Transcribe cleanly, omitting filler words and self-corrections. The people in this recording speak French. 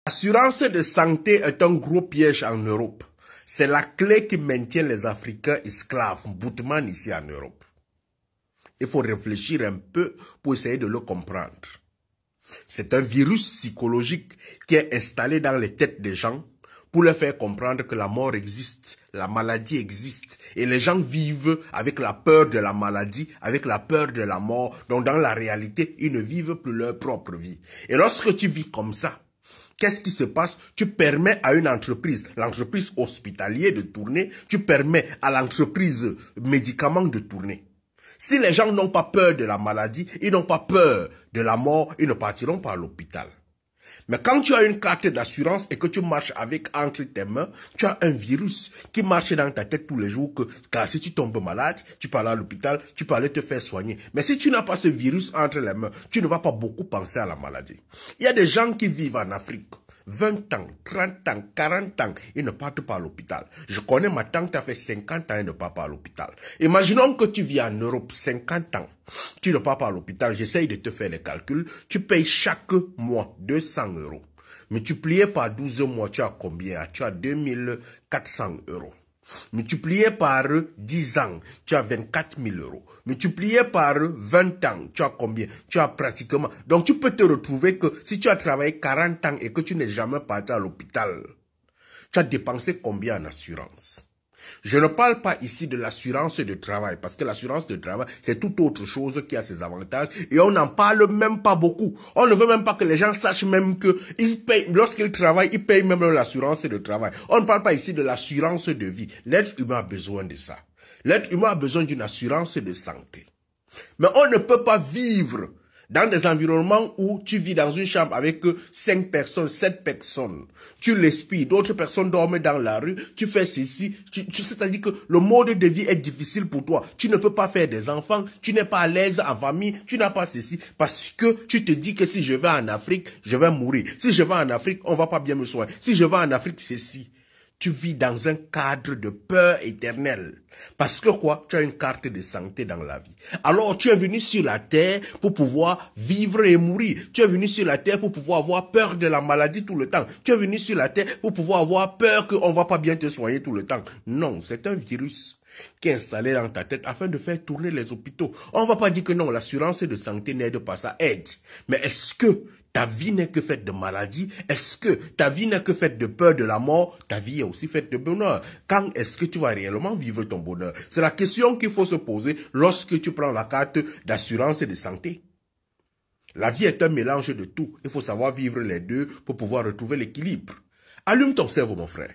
L'assurance de santé est un gros piège en Europe. C'est la clé qui maintient les Africains esclaves, boutman ici en Europe. Il faut réfléchir un peu pour essayer de le comprendre. C'est un virus psychologique qui est installé dans les têtes des gens pour leur faire comprendre que la mort existe, la maladie existe. Et les gens vivent avec la peur de la maladie, avec la peur de la mort. Donc dans la réalité, ils ne vivent plus leur propre vie. Et lorsque tu vis comme ça, qu'est-ce qui se passe? Tu permets à une entreprise, l'entreprise hospitalière de tourner, tu permets à l'entreprise médicaments de tourner. Si les gens n'ont pas peur de la maladie, ils n'ont pas peur de la mort, ils ne partiront pas à l'hôpital. Mais quand tu as une carte d'assurance et que tu marches avec entre tes mains, tu as un virus qui marche dans ta tête tous les jours car si tu tombes malade, tu peux aller à l'hôpital, tu peux aller te faire soigner. Mais si tu n'as pas ce virus entre les mains, tu ne vas pas beaucoup penser à la maladie. Il y a des gens qui vivent en Afrique. 20 ans, 30 ans, 40 ans, ils ne partent pas à l'hôpital. Je connais ma tante qui a fait 50 ans et ne part pas à l'hôpital. Imaginons que tu vis en Europe 50 ans, tu ne pars pas à l'hôpital, j'essaye de te faire les calculs, tu payes chaque mois 200 €. Multiplié par 12 mois, tu as combien? Tu as 2400 €. Multiplié par 10 ans, tu as 24 000 €. Multiplié par 20 ans, tu as combien? Tu as pratiquement... Donc tu peux te retrouver que si tu as travaillé 40 ans et que tu n'es jamais parti à l'hôpital, tu as dépensé combien en assurance? Je ne parle pas ici de l'assurance de travail, parce que l'assurance de travail, c'est toute autre chose qui a ses avantages, et on n'en parle même pas beaucoup. On ne veut même pas que les gens sachent même que ils payent, lorsqu'ils travaillent, ils payent même l'assurance de travail. On ne parle pas ici de l'assurance de vie. L'être humain a besoin de ça. L'être humain a besoin d'une assurance de santé. Mais on ne peut pas vivre dans des environnements où tu vis dans une chambre avec 5 personnes, 7 personnes. Tu respires, d'autres personnes dorment dans la rue, tu fais ceci. C'est-à-dire que le mode de vie est difficile pour toi. Tu ne peux pas faire des enfants, tu n'es pas à l'aise en famille, tu n'as pas ceci. Parce que tu te dis que si je vais en Afrique, je vais mourir. Si je vais en Afrique, on va pas bien me soigner. Si je vais en Afrique, ceci. Tu vis dans un cadre de peur éternelle. Parce que quoi? Tu as une carte de santé dans la vie. Alors tu es venu sur la terre pour pouvoir vivre et mourir. Tu es venu sur la terre pour pouvoir avoir peur de la maladie tout le temps. Tu es venu sur la terre pour pouvoir avoir peur qu'on va pas bien te soigner tout le temps. Non, c'est un virus qui est installé dans ta tête afin de faire tourner les hôpitaux. On va pas dire que non, l'assurance de santé n'aide pas, ça aide. Mais est-ce que ta vie n'est que faite de maladies? Est-ce que ta vie n'est que faite de peur de la mort? Ta vie est aussi faite de bonheur. Quand est-ce que tu vas réellement vivre ton bonheur? C'est la question qu'il faut se poser lorsque tu prends la carte d'assurance de santé. La vie est un mélange de tout. Il faut savoir vivre les deux pour pouvoir retrouver l'équilibre. Allume ton cerveau, mon frère.